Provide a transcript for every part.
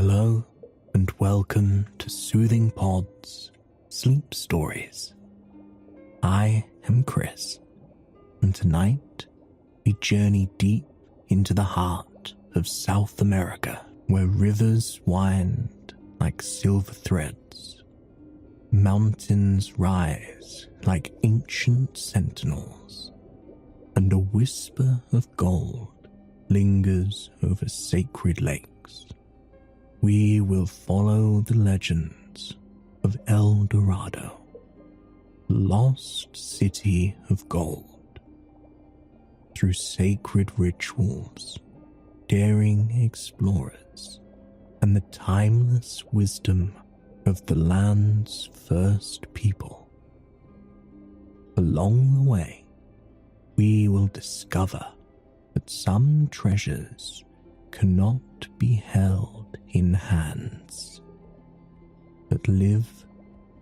Hello and welcome to Soothing Pod's Sleep Stories. I am Chris, and tonight we journey deep into the heart of South America, where rivers wind like silver threads, mountains rise like ancient sentinels, and a whisper of gold lingers over sacred lakes. We will follow the legends of El Dorado, the lost city of gold, through sacred rituals, daring explorers, and the timeless wisdom of the land's first people. Along the way, we will discover that some treasures cannot be held in hands, but live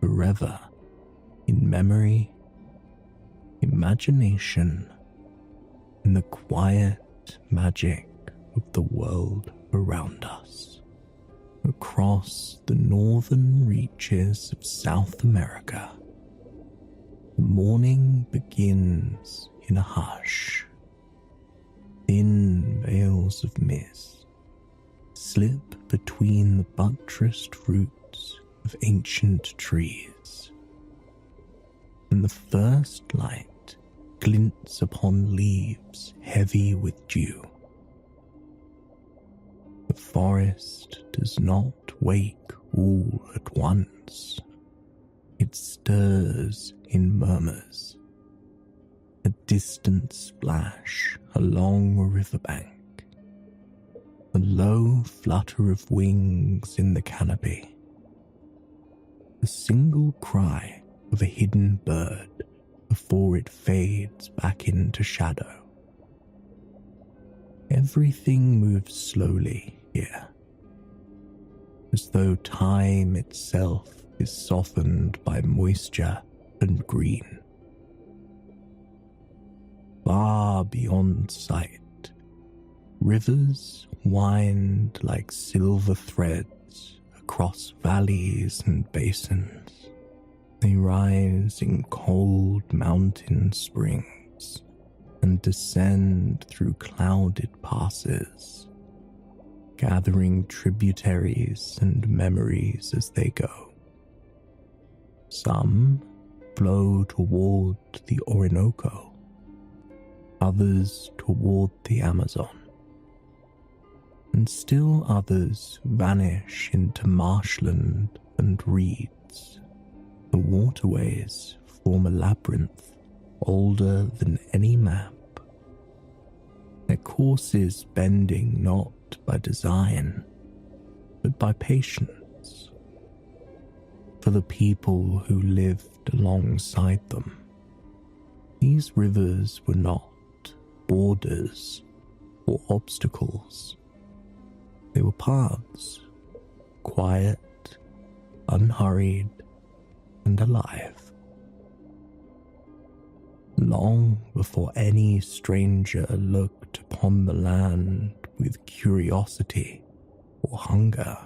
forever in memory, imagination, and the quiet magic of the world around us. Across the northern reaches of South America, the morning begins in a hush. Thin veils of mist slip between the buttressed roots of ancient trees, and the first light glints upon leaves heavy with dew. The forest does not wake all at once. It stirs in murmurs, a distant splash along a riverbank, a low flutter of wings in the canopy, the single cry of a hidden bird before it fades back into shadow. Everything moves slowly here, as though time itself is softened by moisture and green. Far beyond sight, rivers wind like silver threads across valleys and basins. They rise in cold mountain springs and descend through clouded passes, gathering tributaries and memories as they go. Some flow toward the Orinoco, others toward the Amazon, and still others vanish into marshland and reeds. The waterways form a labyrinth older than any map, their courses bending not by design, but by patience, for the people who lived alongside them. These rivers were not borders or obstacles. They were paths, quiet, unhurried, and alive. Long before any stranger looked upon the land with curiosity or hunger,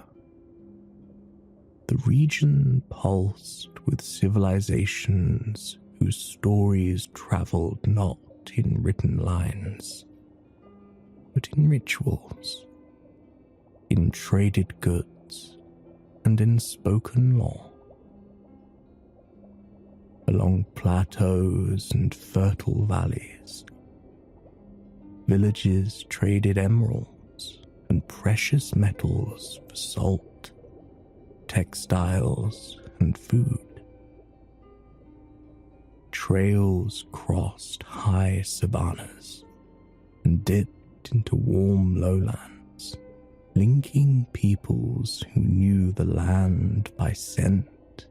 the region pulsed with civilizations whose stories traveled not in written lines, but in rituals, in traded goods, and in spoken law. Along plateaus and fertile valleys, villages traded emeralds and precious metals for salt, textiles, and food. Trails crossed high savannas and dipped into warm lowlands, linking peoples who knew the land by scent,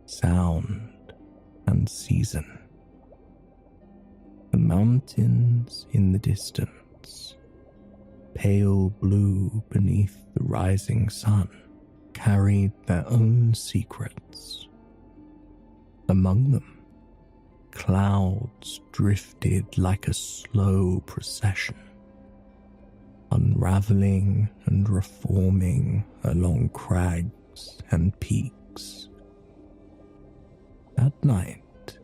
sound, and season. The mountains in the distance, pale blue beneath the rising sun, carried their own secrets. Among them, clouds drifted like a slow procession, unraveling and reforming along crags and peaks. At night,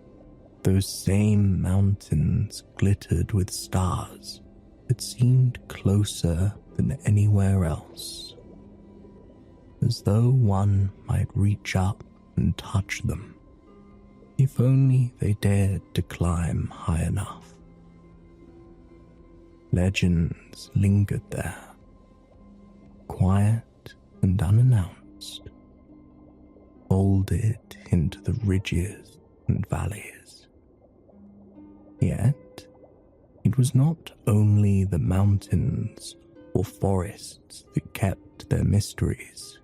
those same mountains glittered with stars that seemed closer than anywhere else, as though one might reach up and touch them, if only they dared to climb high enough. Legends lingered there, quiet and unannounced, folded into the ridges and valleys. Yet, it was not only the mountains or forests that kept their mysteries.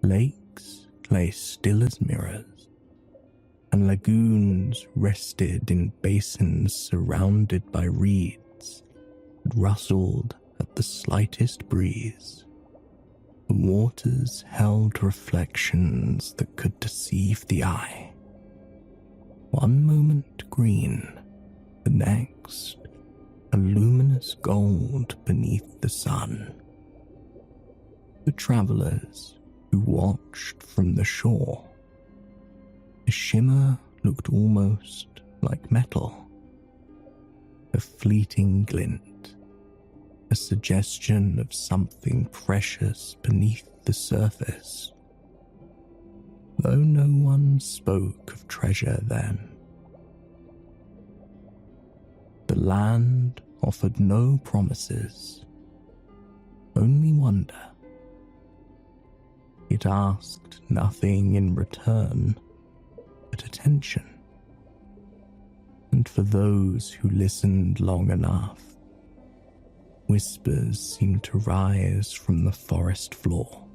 Lakes lay still as mirrors, and lagoons rested in basins surrounded by reeds that rustled at the slightest breeze. The waters held reflections that could deceive the eye. One moment green, the next a luminous gold beneath the sun. The travellers who watched from the shore, the shimmer looked almost like metal, a fleeting glint, a suggestion of something precious beneath the surface. Though no one spoke of treasure then. The land offered no promises, only wonder. It asked nothing in return but attention. And for those who listened long enough, whispers seemed to rise from the forest floor.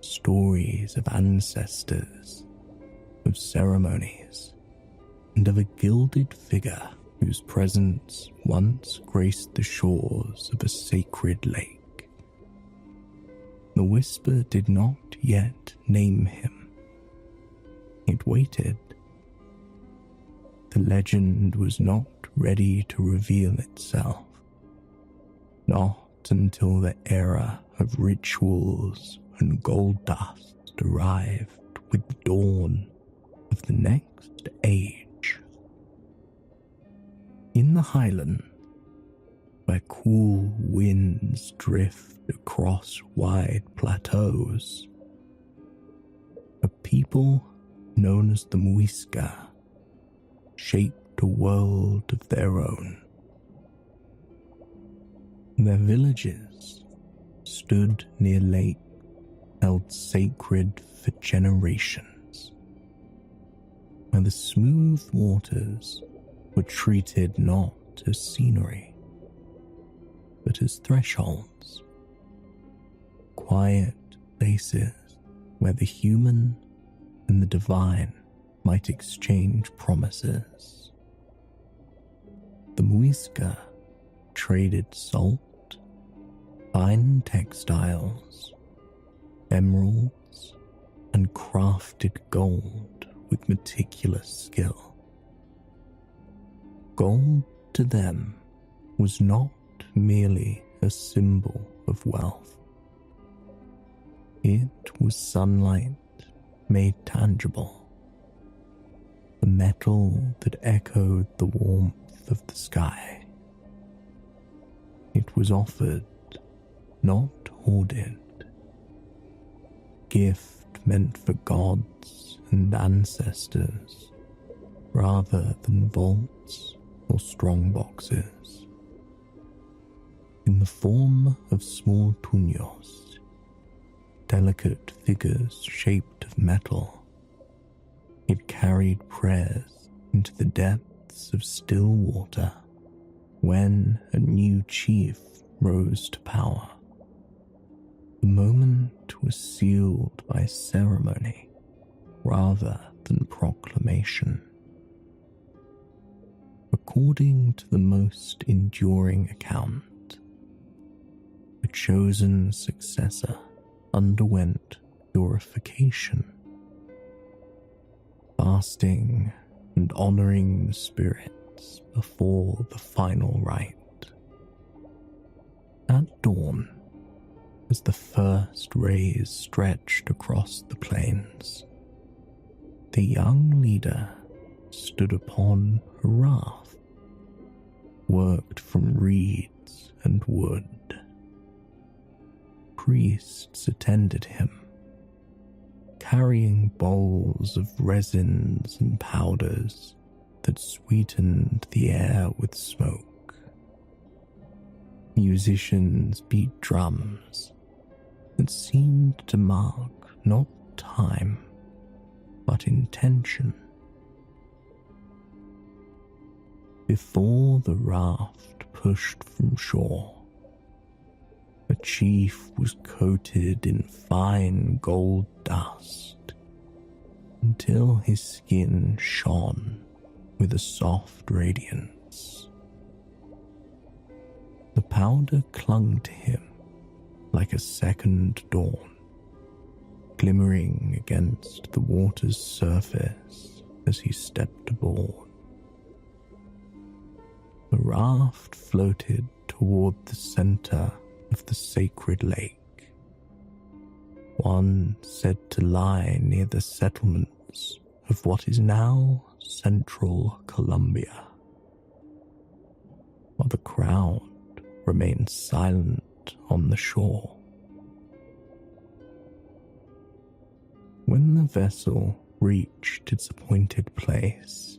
Stories of ancestors, of ceremonies, and of a gilded figure whose presence once graced the shores of a sacred lake. The whisper did not yet name him. It waited. The legend was not ready to reveal itself, not until the era of rituals and gold dust arrived with the dawn of the next age. In the highlands, where cool winds drift across wide plateaus, a people known as the Muisca shaped a world of their own. Their villages stood near lakes held sacred for generations, where the smooth waters were treated not as scenery, but as thresholds, quiet places where the human and the divine might exchange promises. The Muisca traded salt, fine textiles, emeralds, and crafted gold with meticulous skill. Gold to them was not merely a symbol of wealth. It was sunlight made tangible, the metal that echoed the warmth of the sky. It was offered, not hoarded. Gift meant for gods and ancestors, rather than vaults or strong boxes. In the form of small tuños, delicate figures shaped of metal, it carried prayers into the depths of still water when a new chief rose to power. The moment was sealed by ceremony rather than proclamation. According to the most enduring account, a chosen successor underwent purification, fasting and honoring the spirits before the final rite. At dawn, as the first rays stretched across the plains, the young leader stood upon a raft worked from reeds and wood. Priests attended him, carrying bowls of resins and powders that sweetened the air with smoke. Musicians beat drums that seemed to mark not time, but intention. Before the raft pushed from shore, a chief was coated in fine gold dust until his skin shone with a soft radiance. The powder clung to him like a second dawn, glimmering against the water's surface as he stepped aboard. The raft floated toward the center of the sacred lake, one said to lie near the settlements of what is now central Colombia, while the crowd remained silent on the shore. When the vessel reached its appointed place,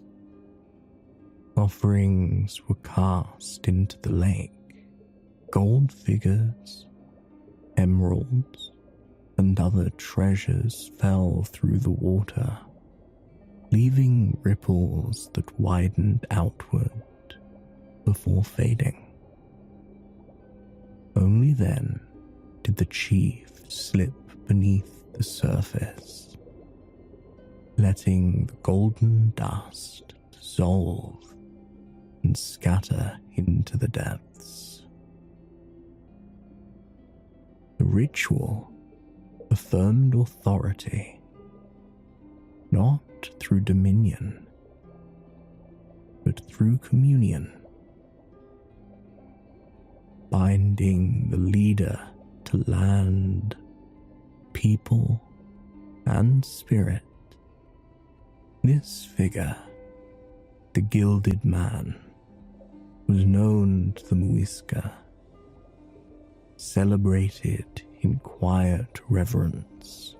offerings were cast into the lake. Gold figures, emeralds, and other treasures fell through the water, leaving ripples that widened outward before fading. Only then did the chief slip beneath the surface, letting the golden dust dissolve and scatter into the depths. The ritual affirmed authority, not through dominion, but through communion, binding the leader to land, people, and spirit. This figure, the Gilded Man, was known to the Muisca, celebrated in quiet reverence,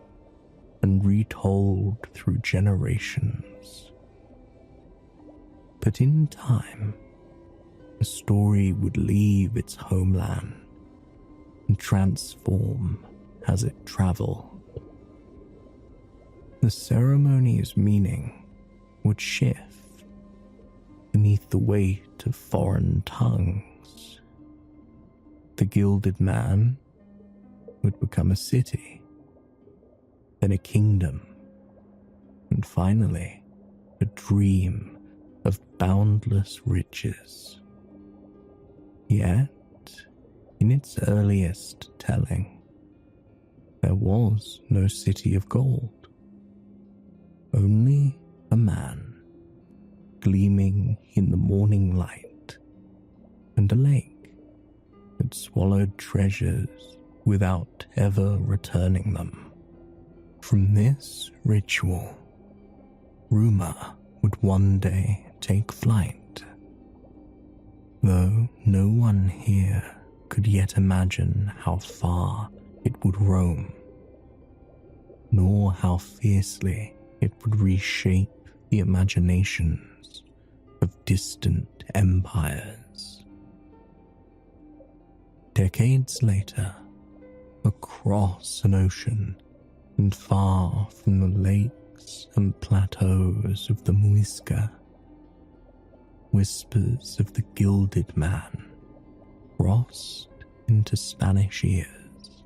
and retold through generations. But in time, the story would leave its homeland and transform as it traveled. The ceremony's meaning would shift beneath the weight of foreign tongues. The Gilded Man would become a city, then a kingdom, and finally a dream of boundless riches. Yet, in its earliest telling, there was no city of gold, only a man gleaming in the morning light, and a lake that swallowed treasures without ever returning them. From this ritual, rumor would one day take flight, though no one here could yet imagine how far it would roam, nor how fiercely it would reshape the imaginations of distant empires. Decades later, across an ocean and far from the lakes and plateaus of the Muisca, whispers of the Gilded Man crossed into Spanish ears.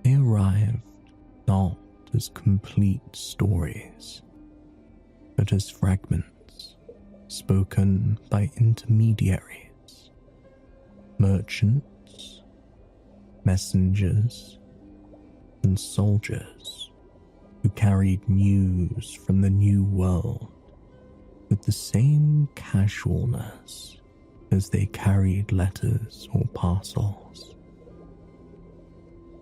They arrived not as complete stories, but as fragments spoken by intermediaries, merchants, messengers, and soldiers who carried news from the New World with the same casualness as they carried letters or parcels.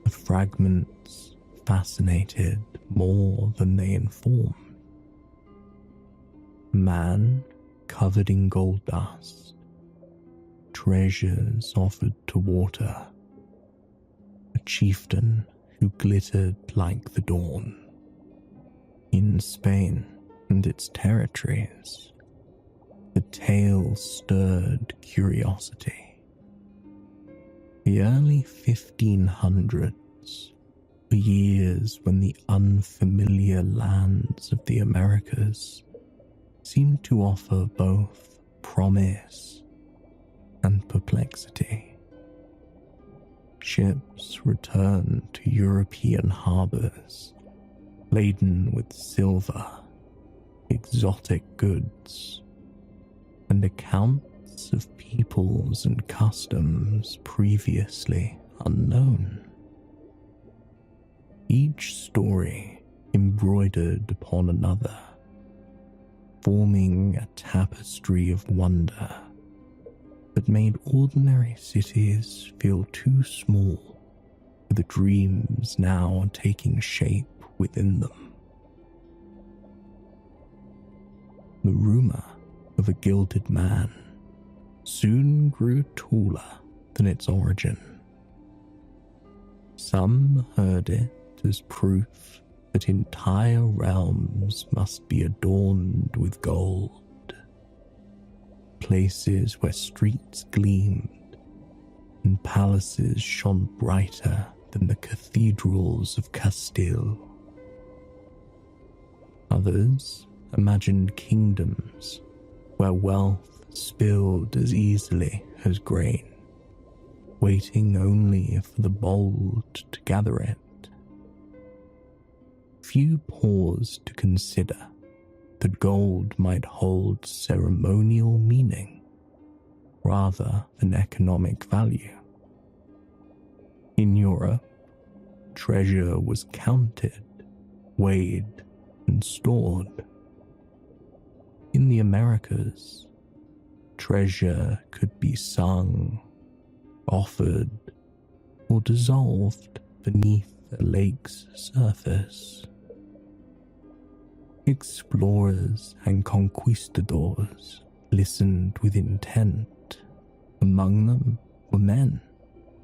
The fragments fascinated more than they informed. Man covered in gold dust, treasures offered to water, a chieftain who glittered like the dawn. In Spain and its territories, the tale stirred curiosity. The early 1500s were years when the unfamiliar lands of the Americas seemed to offer both promise and perplexity. Ships returned to European harbours laden with silver, exotic goods, and accounts of peoples and customs previously unknown. Each story embroidered upon another, forming a tapestry of wonder that made ordinary cities feel too small for the dreams now taking shape within them. The rumour of a gilded man soon grew taller than its origin. Some heard it as proof that entire realms must be adorned with gold, places where streets gleamed and palaces shone brighter than the cathedrals of Castile. Others imagined kingdoms where wealth spilled as easily as grain, waiting only for the bold to gather it. Few paused to consider that gold might hold ceremonial meaning rather than economic value. In Europe, treasure was counted, weighed, and stored. In the Americas, treasure could be sung, offered, or dissolved beneath a lake's surface. Explorers and conquistadors listened with intent. Among them were men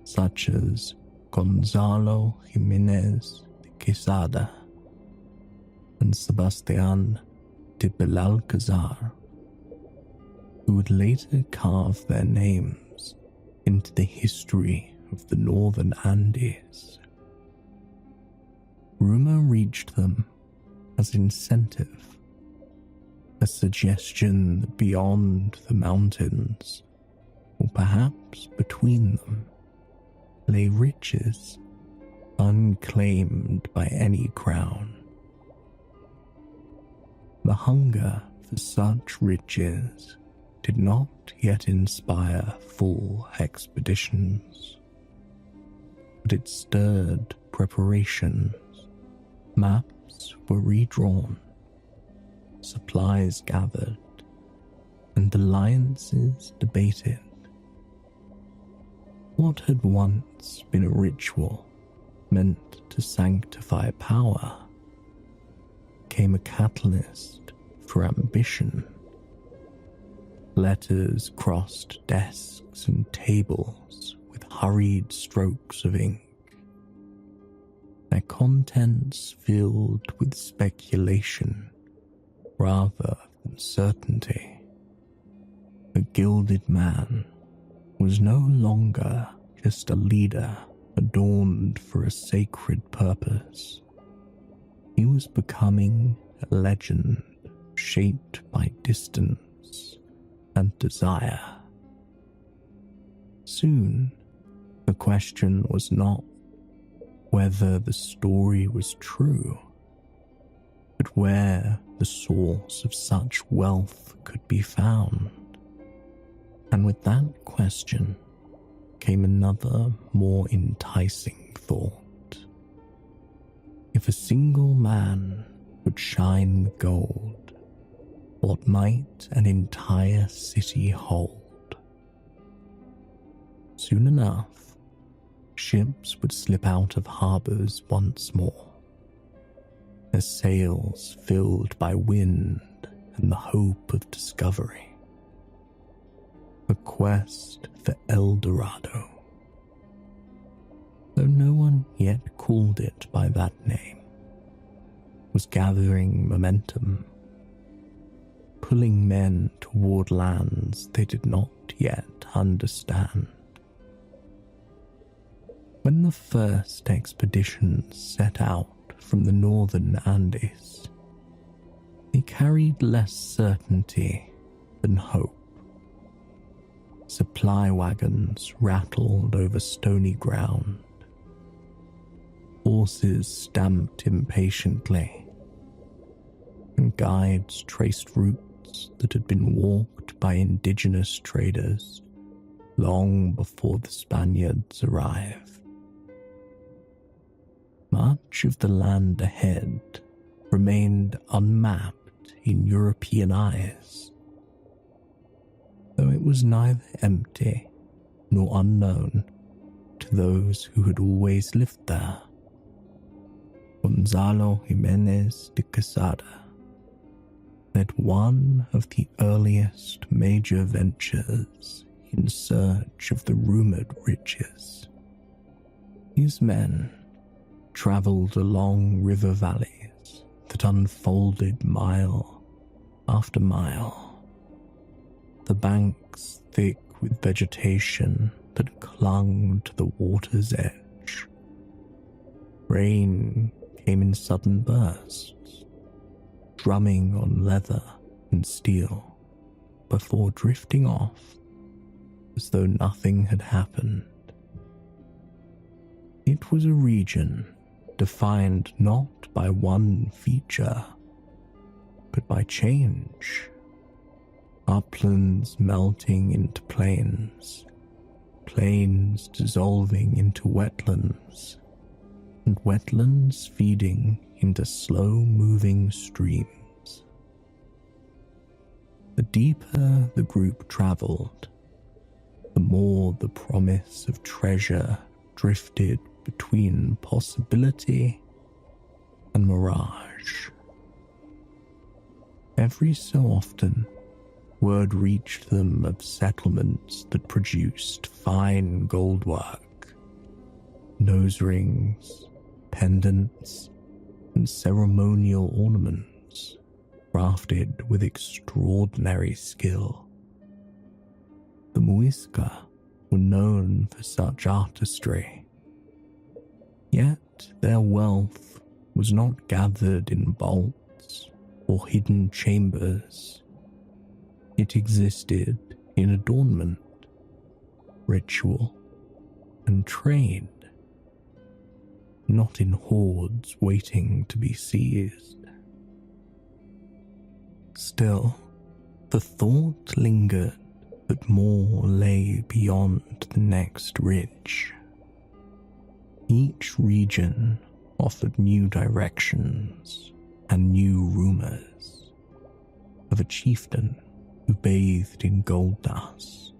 such as Gonzalo Jimenez de Quesada and Sebastián de Belalcázar, who would later carve their names into the history of the northern Andes. Rumor reached them as incentive, a suggestion that beyond the mountains, or perhaps between them, lay riches unclaimed by any crown. The hunger for such riches did not yet inspire full expeditions, but it stirred preparations. Maps were redrawn, supplies gathered, and alliances debated. What had once been a ritual meant to sanctify power became a catalyst for ambition. Letters crossed desks and tables with hurried strokes of ink, their contents filled with speculation rather than certainty. The gilded man was no longer just a leader adorned for a sacred purpose. He was becoming a legend shaped by distance and desire. Soon, the question was not whether the story was true, but where the source of such wealth could be found. And with that question came another more enticing thought. If a single man would shine with gold, what might an entire city hold? Soon enough, ships would slip out of harbours once more, their sails filled by wind and the hope of discovery. A quest for El Dorado. Though no one yet called it by that name, was gathering momentum, pulling men toward lands they did not yet understand. When the first expeditions set out from the northern Andes, they carried less certainty than hope. Supply wagons rattled over stony ground. Horses stamped impatiently, and guides traced routes that had been walked by indigenous traders long before the Spaniards arrived. Much of the land ahead remained unmapped in European eyes, though it was neither empty nor unknown to those who had always lived there. Gonzalo Jimenez de Quesada led one of the earliest major ventures in search of the rumoured riches. His men travelled along river valleys that unfolded mile after mile, the banks thick with vegetation that clung to the water's edge. Rain came in sudden bursts, drumming on leather and steel before drifting off as though nothing had happened. It was a region defined not by one feature, but by change. Uplands melting into plains, plains dissolving into wetlands, and wetlands feeding into slow-moving streams. The deeper the group travelled, the more the promise of treasure drifted between possibility and mirage. Every so often, word reached them of settlements that produced fine goldwork, nose rings, pendants, and ceremonial ornaments crafted with extraordinary skill. The Muisca were known for such artistry, yet their wealth was not gathered in vaults or hidden chambers. It existed in adornment, ritual, and trade, not in hoards waiting to be seized. Still, the thought lingered that more lay beyond the next ridge. Each region offered new directions and new rumors of a chieftain who bathed in gold dust,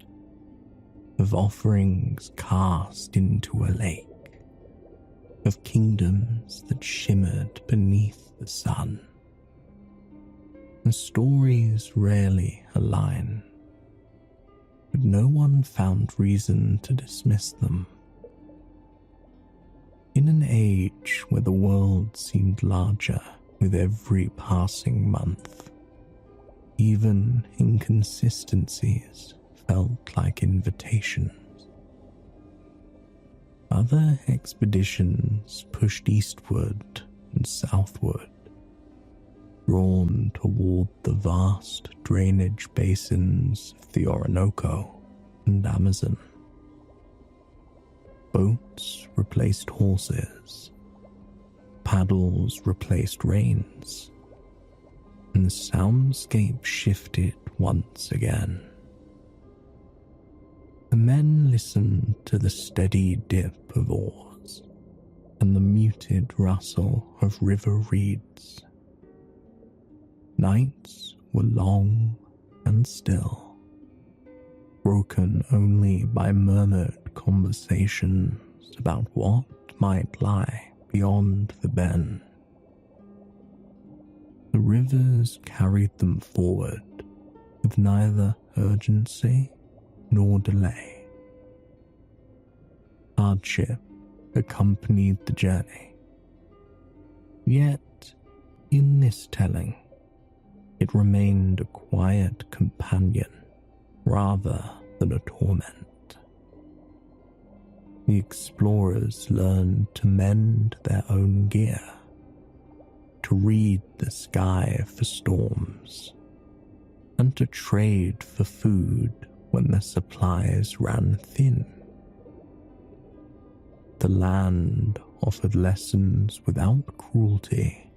of offerings cast into a lake, of kingdoms that shimmered beneath the sun. The stories rarely align, but no one found reason to dismiss them. In an age where the world seemed larger with every passing month, even inconsistencies felt like invitations. Other expeditions pushed eastward and southward, drawn toward the vast drainage basins of the Orinoco and Amazon. Boats replaced horses, paddles replaced reins, and the soundscape shifted once again. The men listened to the steady dip of oars and the muted rustle of river reeds. Nights were long and still, broken only by murmured conversations about what might lie beyond the bend. The rivers carried them forward with neither urgency nor delay. Hardship accompanied the journey. Yet, in this telling, it remained a quiet companion rather than a torment. The explorers learned to mend their own gear, to read the sky for storms, and to trade for food when their supplies ran thin. The land offered lessons without cruelty,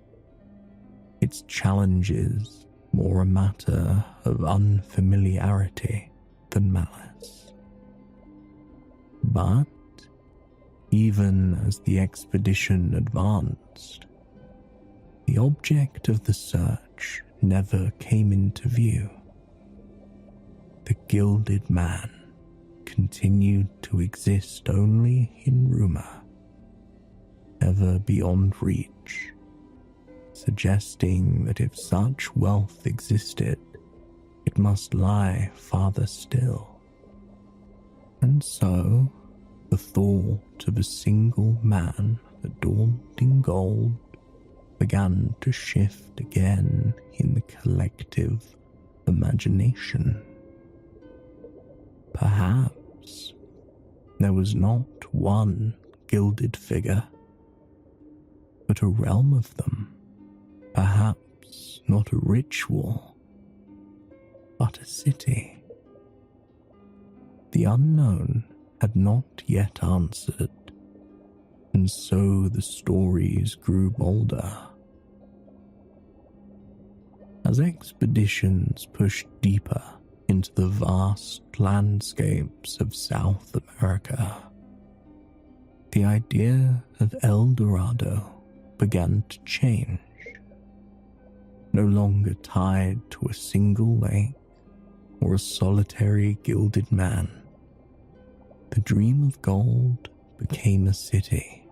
its challenges more a matter of unfamiliarity than malice. But even as the expedition advanced, the object of the search never came into view. The gilded man continued to exist only in rumor, ever beyond reach, suggesting that if such wealth existed, it must lie farther still. And so, the thought of a single man adorned in gold began to shift again in the collective imagination. Perhaps there was not one gilded figure, but a realm of them. Perhaps not a ritual, but a city. The unknown had not yet answered, and so the stories grew bolder. As expeditions pushed deeper into the vast landscapes of South America, the idea of El Dorado began to change. No longer tied to a single lake or a solitary gilded man, the dream of gold became a city,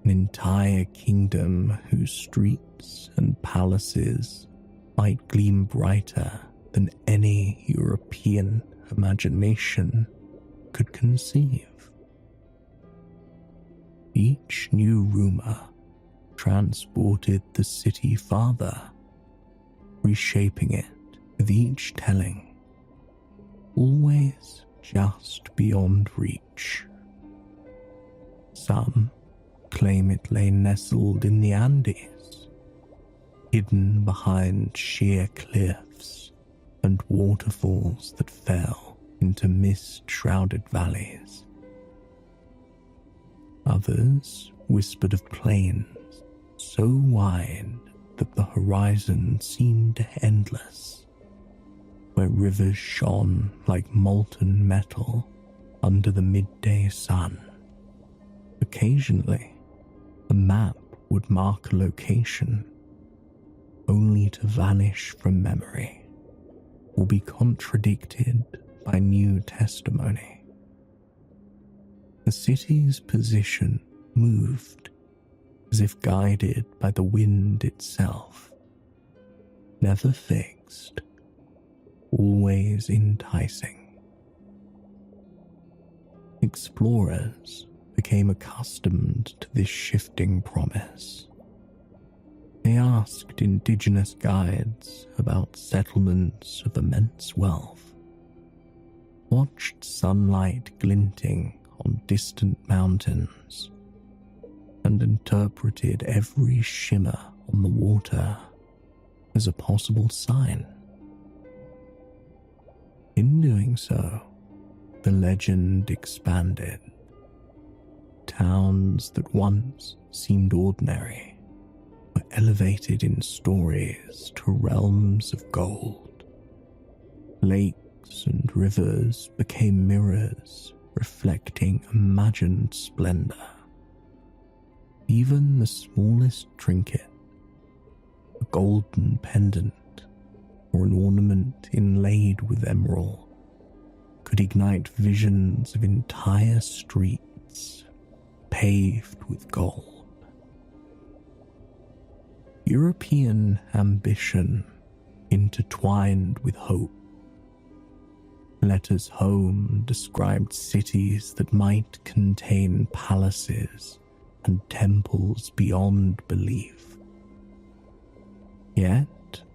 an entire kingdom whose streets and palaces might gleam brighter than any European imagination could conceive. Each new rumor transported the city farther, reshaping it with each telling, always just beyond reach. Some claim it lay nestled in the Andes, hidden behind sheer cliffs and waterfalls that fell into mist-shrouded valleys. Others whispered of plains so wide that the horizon seemed endless, where rivers shone like molten metal under the midday sun. Occasionally, a map would mark a location, only to vanish from memory or be contradicted by new testimony. The city's position moved as if guided by the wind itself, never fixed, always enticing. Explorers became accustomed to this shifting promise. They asked indigenous guides about settlements of immense wealth, watched sunlight glinting on distant mountains, and interpreted every shimmer on the water as a possible sign. In doing so, the legend expanded. Towns that once seemed ordinary were elevated in stories to realms of gold. Lakes and rivers became mirrors reflecting imagined splendor. Even the smallest trinket, a golden pendant or an ornament inlaid with emerald, could ignite visions of entire streets paved with gold. European ambition intertwined with hope. Letters home described cities that might contain palaces and temples beyond belief. Yet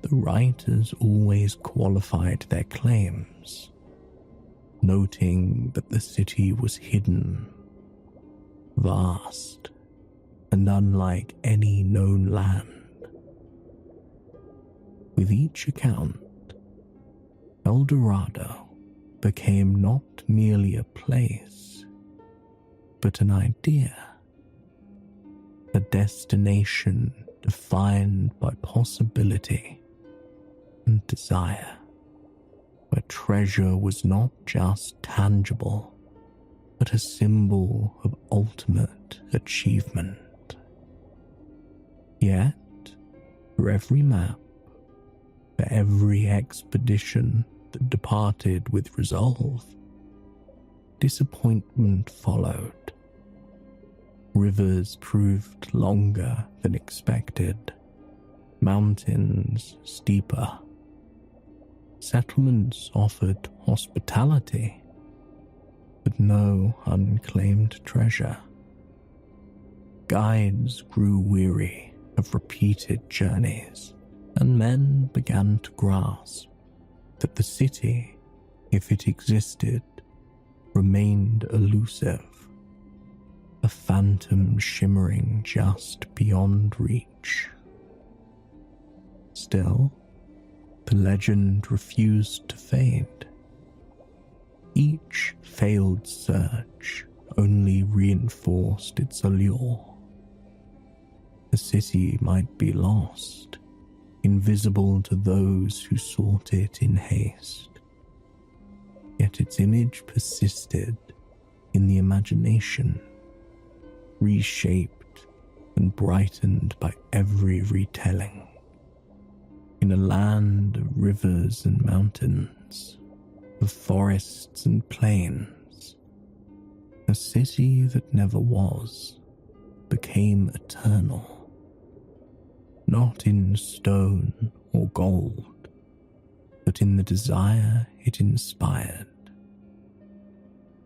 the writers always qualified their claims, noting that the city was hidden, vast, and unlike any known land. With each account, El Dorado became not merely a place, but an idea, a destination defined by possibility and desire, where treasure was not just tangible, but a symbol of ultimate achievement. Yet, for every map, for every expedition that departed with resolve, disappointment followed. Rivers proved longer than expected, mountains steeper. Settlements offered hospitality, but no unclaimed treasure. Guides grew weary of repeated journeys, and men began to grasp that the city, if it existed, remained elusive, a phantom shimmering just beyond reach. Still, the legend refused to fade. Each failed search only reinforced its allure. The city might be lost, invisible to those who sought it in haste. Yet its image persisted in the imagination, reshaped and brightened by every retelling. In a land of rivers and mountains, of forests and plains, a city that never was became eternal. Not in stone or gold, but in the desire it inspired.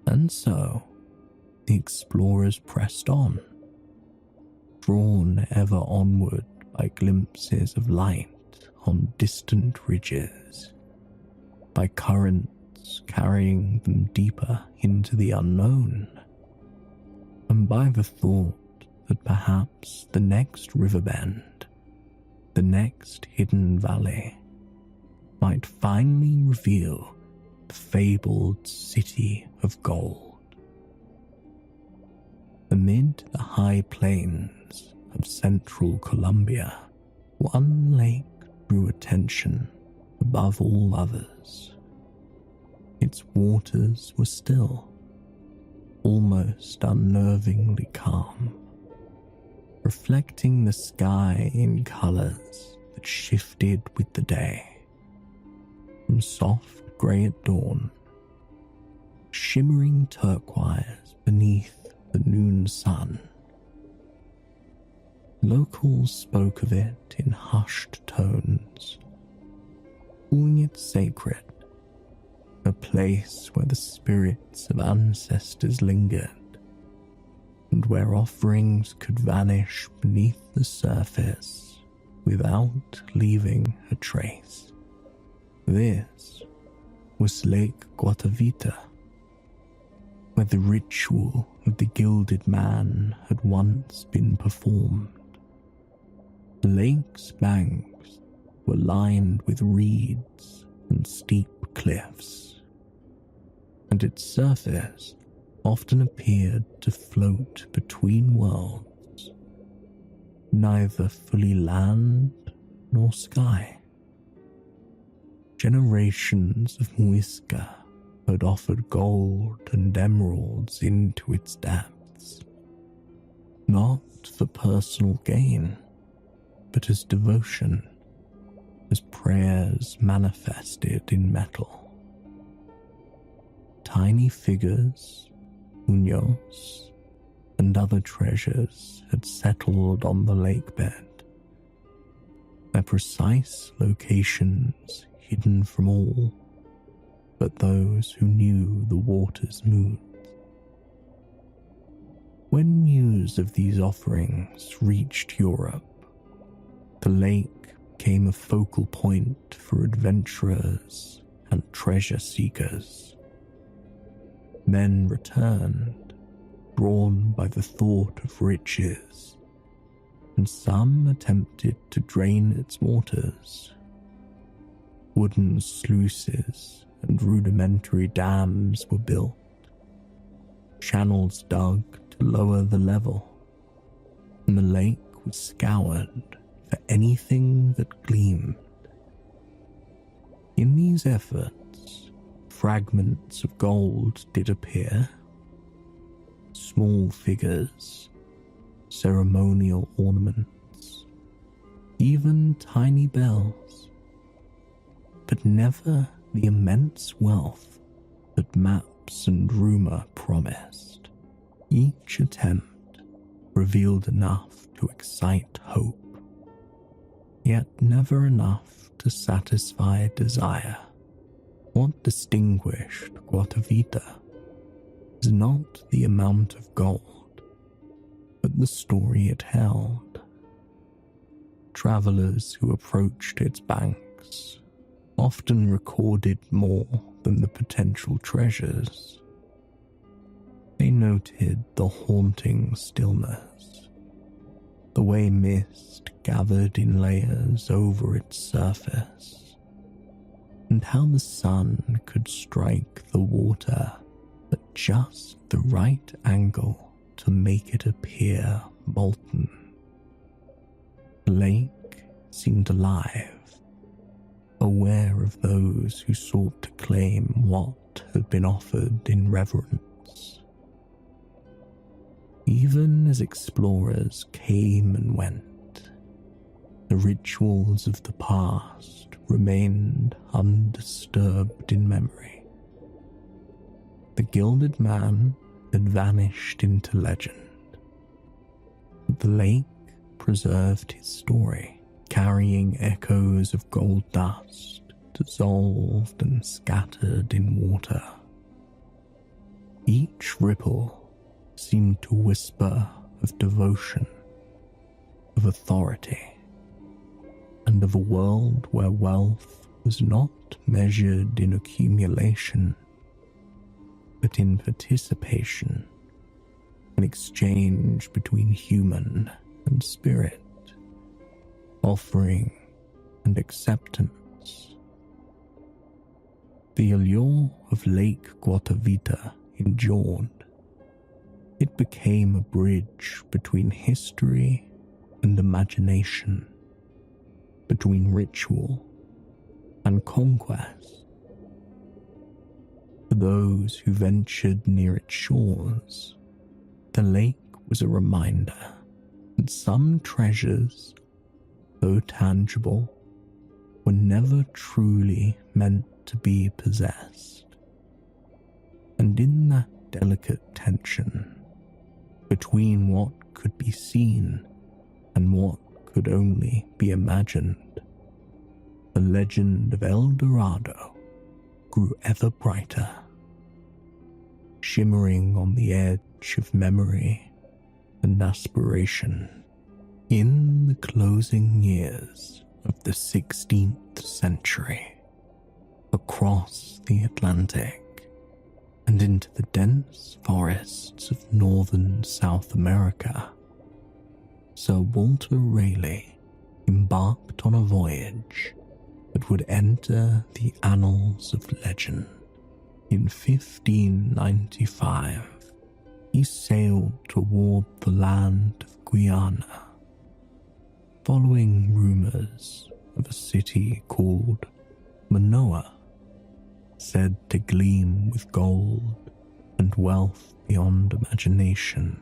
And so, the explorers pressed on, drawn ever onward by glimpses of light on distant ridges, by currents carrying them deeper into the unknown, and by the thought that perhaps the next river bend, the next hidden valley, might finally reveal the fabled city of gold. Amid the high plains of central Colombia, one lake drew attention above all others. Its waters were still, almost unnervingly calm, reflecting the sky in colors that shifted with the day, from soft grey at dawn, shimmering turquoise beneath the noon sun. Locals spoke of it in hushed tones, calling it sacred, a place where the spirits of ancestors lingered, and where offerings could vanish beneath the surface without leaving a trace. This was Lake Guatavita, where the ritual of the gilded man had once been performed. The lake's banks were lined with reeds and steep cliffs, and its surface often appeared to float between worlds, neither fully land nor sky. Generations of Muisca had offered gold and emeralds into its depths, not for personal gain, but as devotion, as prayers manifested in metal. tiny figures, puños, and other treasures had settled on the lake bed, their precise locations hidden from all but those who knew the water's moods. When news of these offerings reached Europe, the lake became a focal point for adventurers and treasure seekers. Men returned, drawn by the thought of riches, and some attempted to drain its waters. Wooden sluices and rudimentary dams were built, channels dug to lower the level, and the lake was scoured for anything that gleamed. In these efforts, fragments of gold did appear, small figures, ceremonial ornaments, even tiny bells, but never the immense wealth that maps and rumor promised. Each attempt revealed enough to excite hope, yet never enough to satisfy desire. What distinguished Guatavita is not the amount of gold, but the story it held. Travelers who approached its banks often recorded more than the potential treasures. They noted the haunting stillness, the way mist gathered in layers over its surface, and how the sun could strike the water at just the right angle to make it appear molten. The lake seemed alive, aware of those who sought to claim what had been offered in reverence. Even as explorers came and went, the rituals of the past remained undisturbed in memory. The gilded man had vanished into legend, but the lake preserved his story, carrying echoes of gold dust dissolved and scattered in water. Each ripple seemed to whisper of devotion, of authority, and of a world where wealth was not measured in accumulation, but in participation, an exchange between human and spirit, offering and acceptance. The allure of Lake Guatavita endured. It became a bridge between history and imagination, between ritual and conquest. For those who ventured near its shores, the lake was a reminder that some treasures, though tangible, were never truly meant to be possessed. And in that delicate tension between what could be seen and what could only be imagined, the legend of El Dorado grew ever brighter, shimmering on the edge of memory and aspiration. In the closing years of the 16th century, across the Atlantic and into the dense forests of northern South America, Sir Walter Raleigh embarked on a voyage that would enter the annals of legend. In 1595, he sailed toward the land of Guyana, following rumors of a city called Manoa, said to gleam with gold and wealth beyond imagination.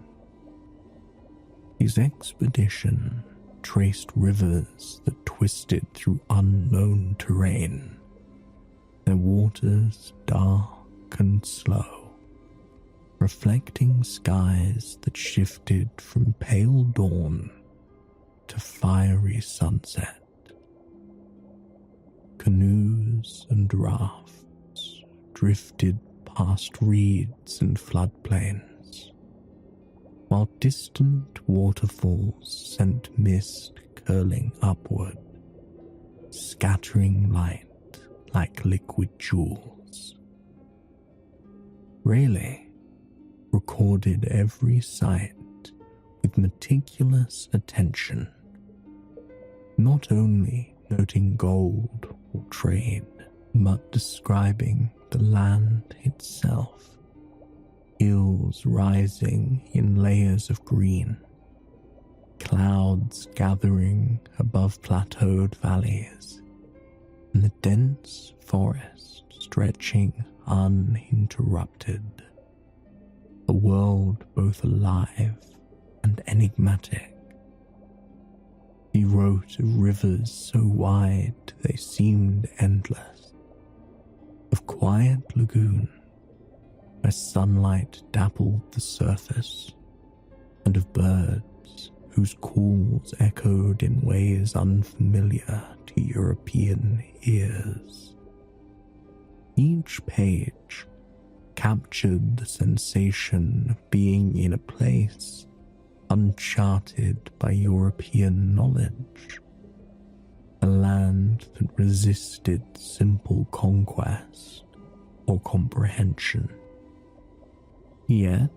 His expedition traced rivers that twisted through unknown terrain, their waters dark and slow, reflecting skies that shifted from pale dawn to fiery sunset. Canoes and rafts drifted past reeds and floodplains, while distant waterfalls sent mist curling upward, scattering light like liquid jewels. Rayleigh recorded every sight with meticulous attention, not only noting gold or trade, but describing the land itself, hills rising in layers of green, clouds gathering above plateaued valleys, and the dense forest stretching uninterrupted. A world both alive and enigmatic. He wrote of rivers so wide they seemed endless, of quiet lagoons where sunlight dappled the surface, and of birds whose calls echoed in ways unfamiliar to European ears. Each page captured the sensation of being in a place uncharted by European knowledge, a land that resisted simple conquest or comprehension. Yet,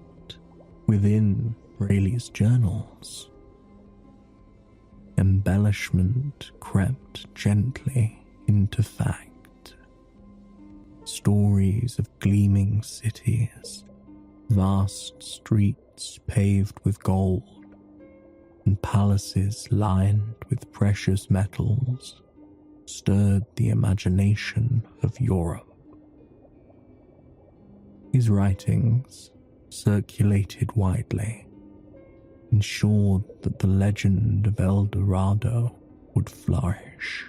within Rayleigh's journals, embellishment crept gently into fact. Stories of gleaming cities, vast streets paved with gold, and palaces lined with precious metals stirred the imagination of Europe. His writings, circulated widely, ensured that the legend of El Dorado would flourish.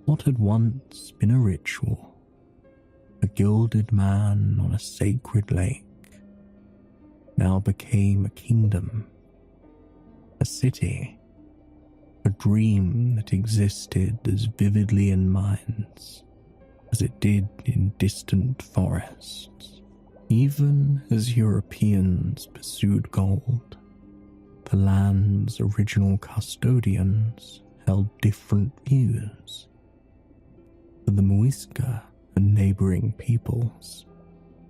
What had once been a ritual, a gilded man on a sacred lake, now became a kingdom, a city, a dream that existed as vividly in minds as it did in distant forests. Even as Europeans pursued gold, the land's original custodians held different views. For the Muisca and neighboring peoples,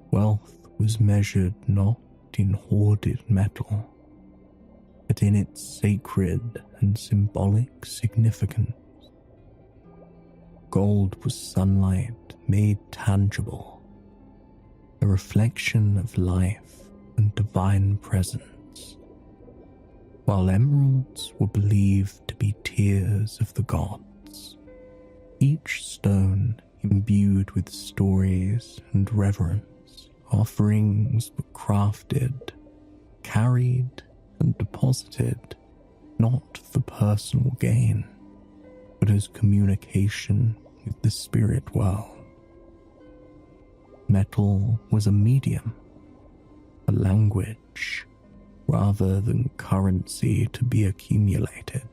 wealth was measured not in hoarded metal, but in its sacred and symbolic significance. Gold was sunlight made tangible, a reflection of life and divine presence, while emeralds were believed to be tears of the gods, each stone imbued with stories and reverence. Offerings were crafted, carried, and deposited not for personal gain, but as communication with the spirit world. Metal was a medium, a language, rather than currency to be accumulated.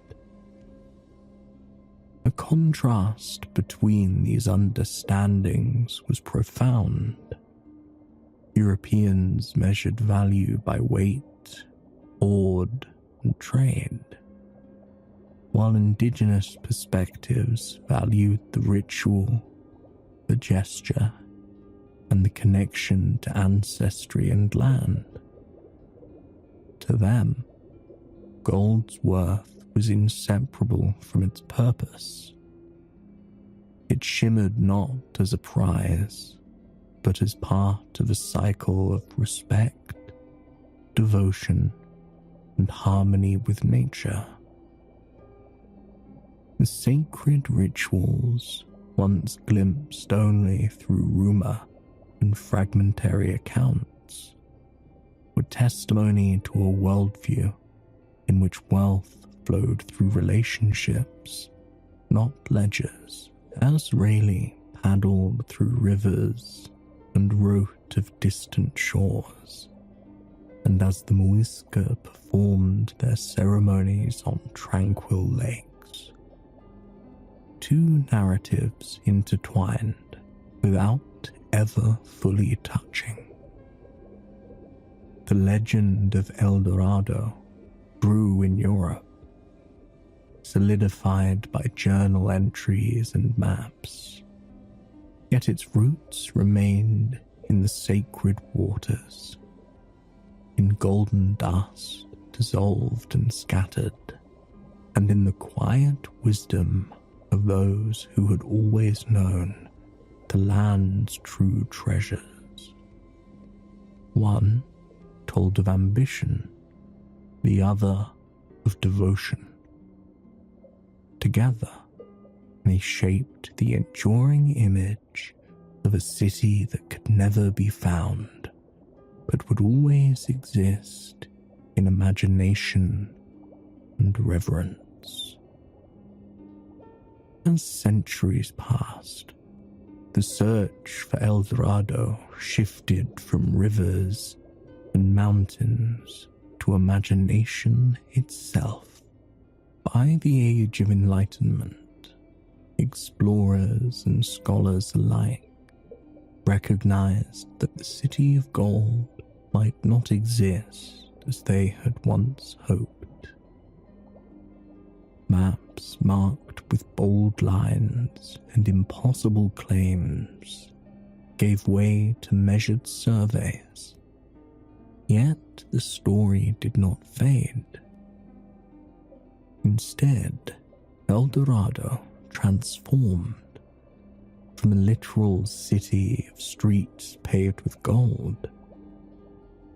The contrast between these understandings was profound. Europeans measured value by weight, hoard, and trade, while indigenous perspectives valued the ritual, the gesture, and the connection to ancestry and land. To them, gold's worth was inseparable from its purpose. It shimmered not as a prize, but as part of a cycle of respect, devotion, and harmony with nature. The sacred rituals, once glimpsed only through rumor and fragmentary accounts, were testimony to a worldview in which wealth flowed through relationships, not ledgers. As Rayleigh paddled through rivers and wrote of distant shores, and as the Muisca performed their ceremonies on tranquil lakes, two narratives intertwined without ever fully touching. The legend of El Dorado grew in Europe, solidified by journal entries and maps, yet its roots remained in the sacred waters, in golden dust dissolved and scattered, and in the quiet wisdom of those who had always known the land's true treasures. One told of ambition, the other of devotion. Together, they shaped the enduring image of a city that could never be found, but would always exist in imagination and reverence. As centuries passed, the search for El Dorado shifted from rivers and mountains to imagination itself. By the Age of Enlightenment, explorers and scholars alike recognized that the City of Gold might not exist as they had once hoped. Maps marked with bold lines and impossible claims gave way to measured surveys. Yet the story did not fade. Instead, El Dorado transformed from a literal city of streets paved with gold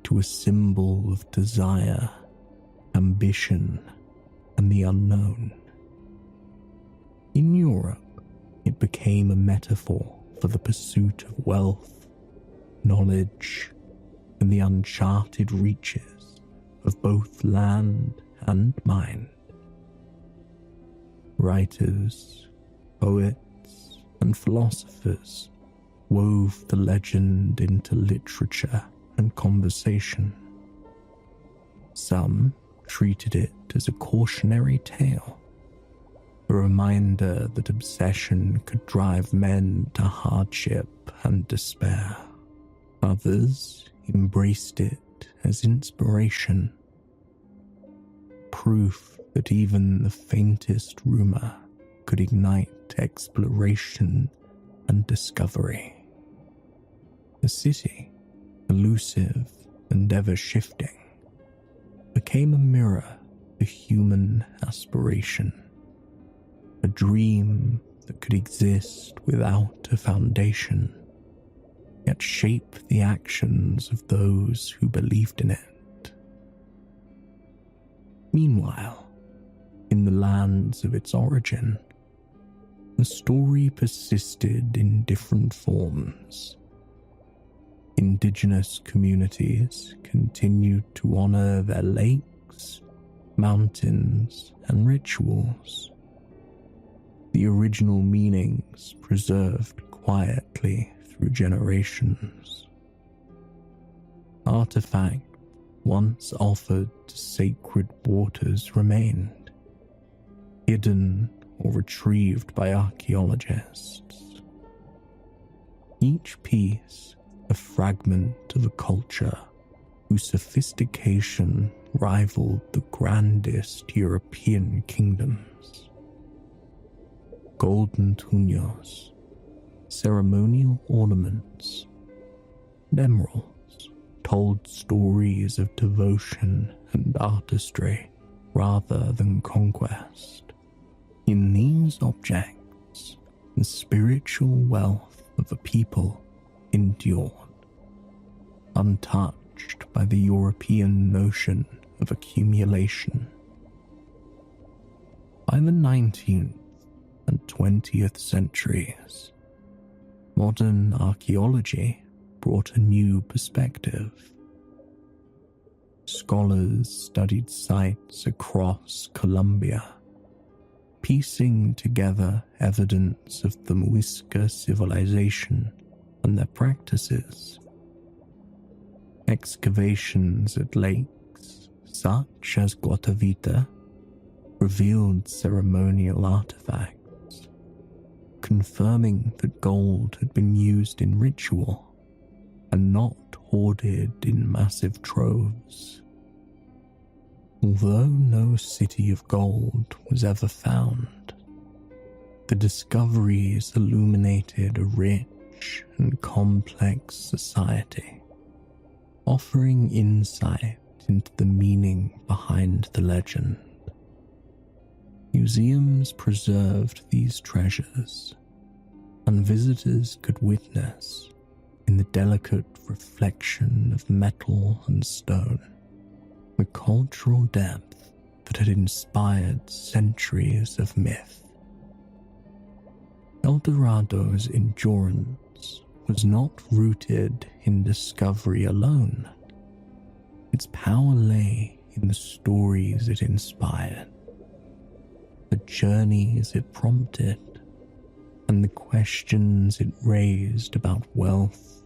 to a symbol of desire, ambition, and the unknown. In Europe, it became a metaphor for the pursuit of wealth, knowledge, and the uncharted reaches of both land and mind. Writers, poets, and philosophers wove the legend into literature and conversation. Some treated it as a cautionary tale, a reminder that obsession could drive men to hardship and despair. Others embraced it as inspiration, proof that even the faintest rumor could ignite exploration and discovery. The city, elusive and ever-shifting, became a mirror for human aspiration, a dream that could exist without a foundation, yet shape the actions of those who believed in it. Meanwhile, in the lands of its origin, the story persisted in different forms. Indigenous communities continued to honor their lakes, mountains, and rituals. The original meanings preserved quietly through generations. Artifacts once offered to sacred waters remained, hidden or retrieved by archaeologists. Each piece a fragment of a culture whose sophistication rivaled the grandest European kingdoms. Golden tuños, ceremonial ornaments, and emeralds told stories of devotion and artistry rather than conquest. In these objects, the spiritual wealth of a people endured, untouched by the European notion of accumulation. By the 19th and 20th centuries, modern archaeology brought a new perspective. Scholars studied sites across Colombia, piecing together evidence of the Muisca civilization and their practices. Excavations at lakes such as Guatavita revealed ceremonial artifacts, confirming that gold had been used in ritual and not hoarded in massive troves. Although no city of gold was ever found, the discoveries illuminated a rich and complex society, offering insight into the meaning behind the legend. Museums preserved these treasures, and visitors could witness, in the delicate reflection of metal and stone, the cultural depth that had inspired centuries of myth. El Dorado's endurance was not rooted in discovery alone. Its power lay in the stories it inspired, the journeys it prompted, and the questions it raised about wealth,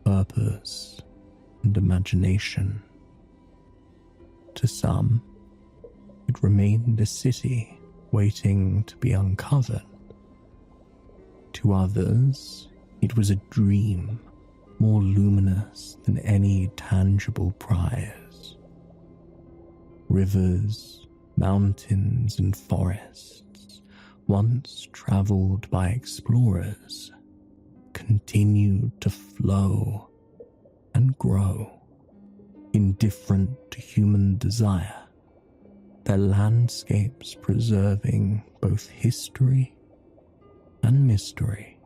purpose, and imagination. To some, it remained a city waiting to be uncovered. To others, it was a dream more luminous than any tangible prize. Rivers, mountains, and forests, once traveled by explorers, continued to flow and grow, indifferent to human desire, their landscapes preserving both history and mystery.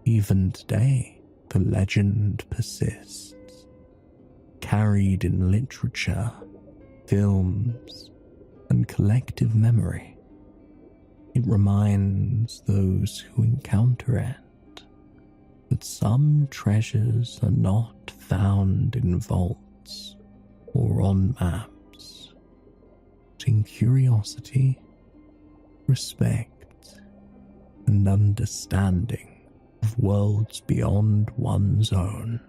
Even today, the legend persists, carried in literature, films, and collective memory. It reminds those who encounter it that some treasures are not found in vaults or on maps, but in curiosity, respect, and understanding of worlds beyond one's own.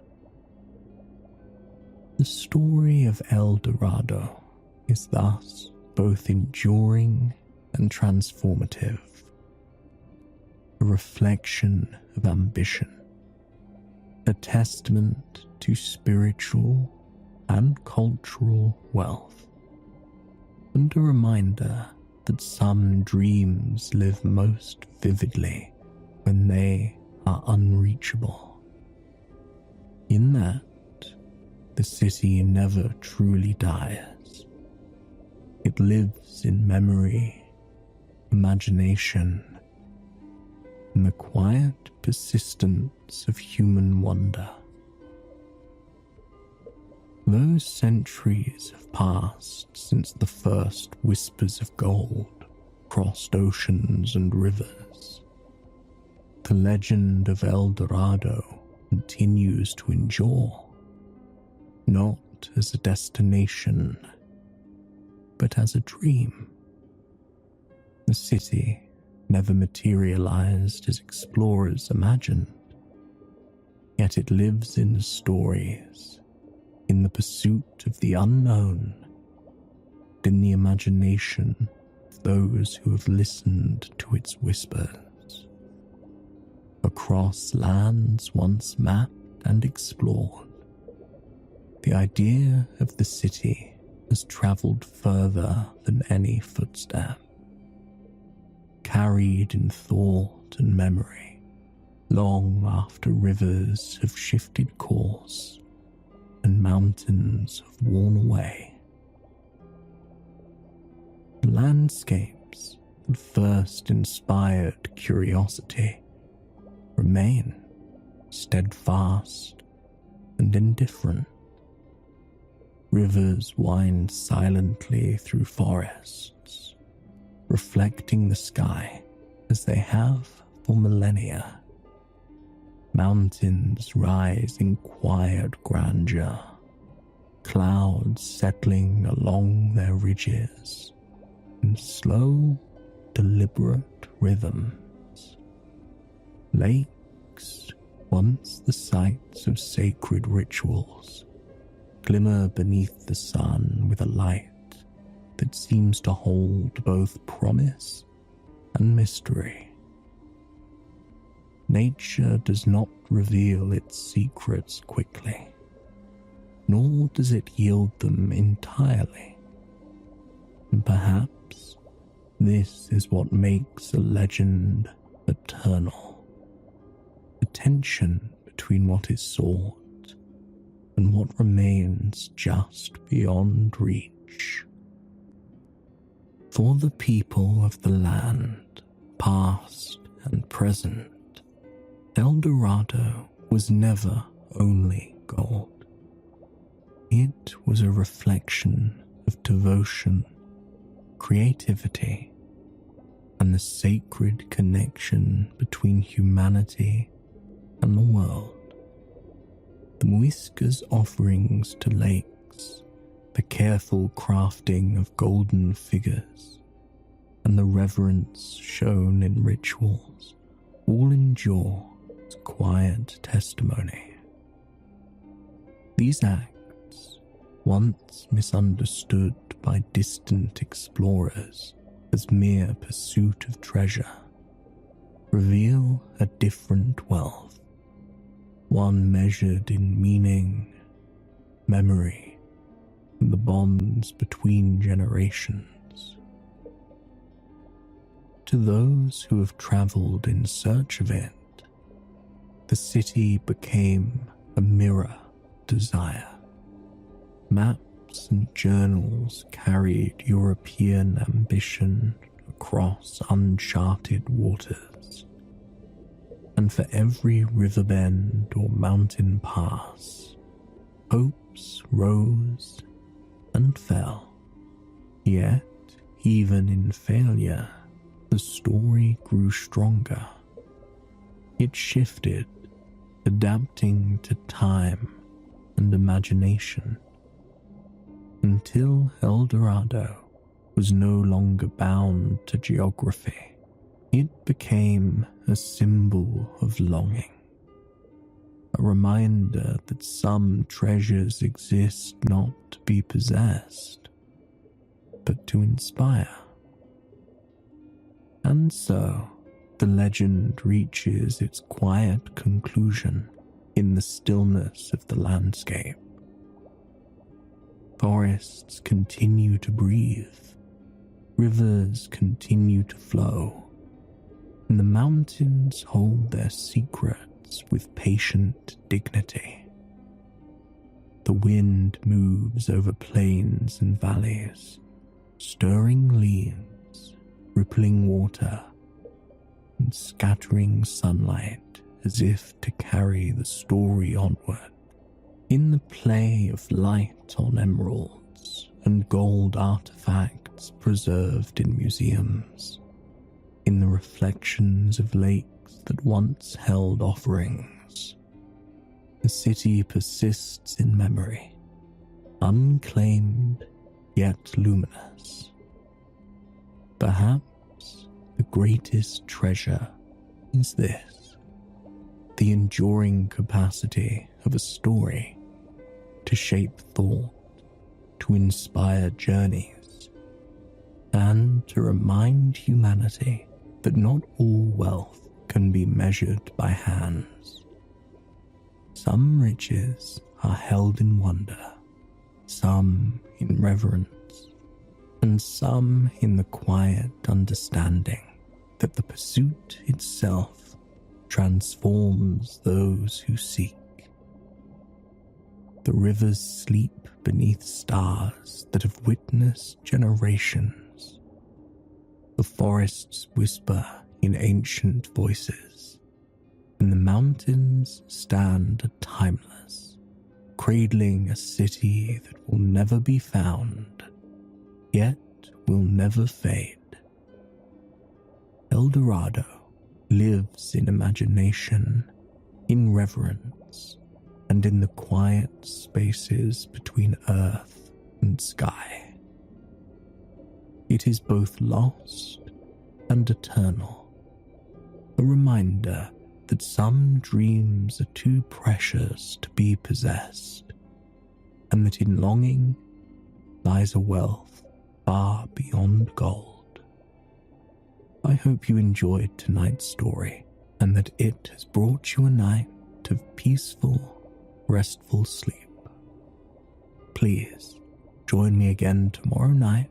The story of El Dorado is thus both enduring and transformative, a reflection of ambition, a testament to spiritual and cultural wealth, and a reminder that some dreams live most vividly when they are unreachable. In that, the city never truly dies. It lives in memory, imagination, and the quiet persistence of human wonder. Those centuries have passed since the first whispers of gold crossed oceans and rivers. The legend of El Dorado continues to endure, not as a destination, but as a dream. The city never materialized as explorers imagined, yet it lives in stories, in the pursuit of the unknown, and in the imagination of those who have listened to its whispers. Across lands once mapped and explored, the idea of the city has traveled further than any footstep, carried in thought and memory long after rivers have shifted course and mountains have worn away. The landscapes that first inspired curiosity remain steadfast and indifferent. Rivers wind silently through forests, reflecting the sky as they have for millennia. Mountains rise in quiet grandeur, clouds settling along their ridges in slow, deliberate rhythms. Lakes lakes, once the sites of sacred rituals, glimmer beneath the sun with a light that seems to hold both promise and mystery. Nature does not reveal its secrets quickly, nor does it yield them entirely. And perhaps this is what makes a legend eternal. The tension between what is sought and what remains just beyond reach. For the people of the land, past and present, El Dorado was never only gold. It was a reflection of devotion, creativity, and the sacred connection between humanity and the world. The Muisca's offerings to lakes, the careful crafting of golden figures, and the reverence shown in rituals all endure as quiet testimony. These acts, once misunderstood by distant explorers as mere pursuit of treasure, reveal a different wealth, one measured in meaning, memory, and the bonds between generations. To those who have traveled in search of it, the city became a mirror desire. Maps and journals carried European ambition across uncharted waters, and for every river bend or mountain pass, hopes rose and fell. Yet, even in failure, the story grew stronger. It shifted, adapting to time and imagination, until El Dorado was no longer bound to geography. It became a symbol of longing, a reminder that some treasures exist not to be possessed, but to inspire. And so, the legend reaches its quiet conclusion in the stillness of the landscape. Forests continue to breathe, rivers continue to flow, and the mountains hold their secrets with patient dignity. The wind moves over plains and valleys, stirring leaves, rippling water, and scattering sunlight as if to carry the story onward. In the play of light on emeralds and gold artifacts preserved in museums, in the reflections of lakes that once held offerings, the city persists in memory, unclaimed yet luminous. Perhaps the greatest treasure is this: the enduring capacity of a story to shape thought, to inspire journeys, and to remind humanity that not all wealth can be measured by hands. Some riches are held in wonder, some in reverence, and some in the quiet understanding that the pursuit itself transforms those who seek. The rivers sleep beneath stars that have witnessed generations. The forests whisper in ancient voices, and the mountains stand timeless, cradling a city that will never be found, yet will never fade. El Dorado lives in imagination, in reverence, and in the quiet spaces between earth and sky. It is both lost and eternal, a reminder that some dreams are too precious to be possessed, and that in longing lies a wealth far beyond gold. I hope you enjoyed tonight's story, and that it has brought you a night of peaceful, restful sleep. Please join me again tomorrow night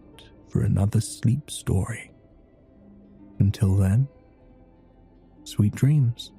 for another sleep story. Until then, sweet dreams.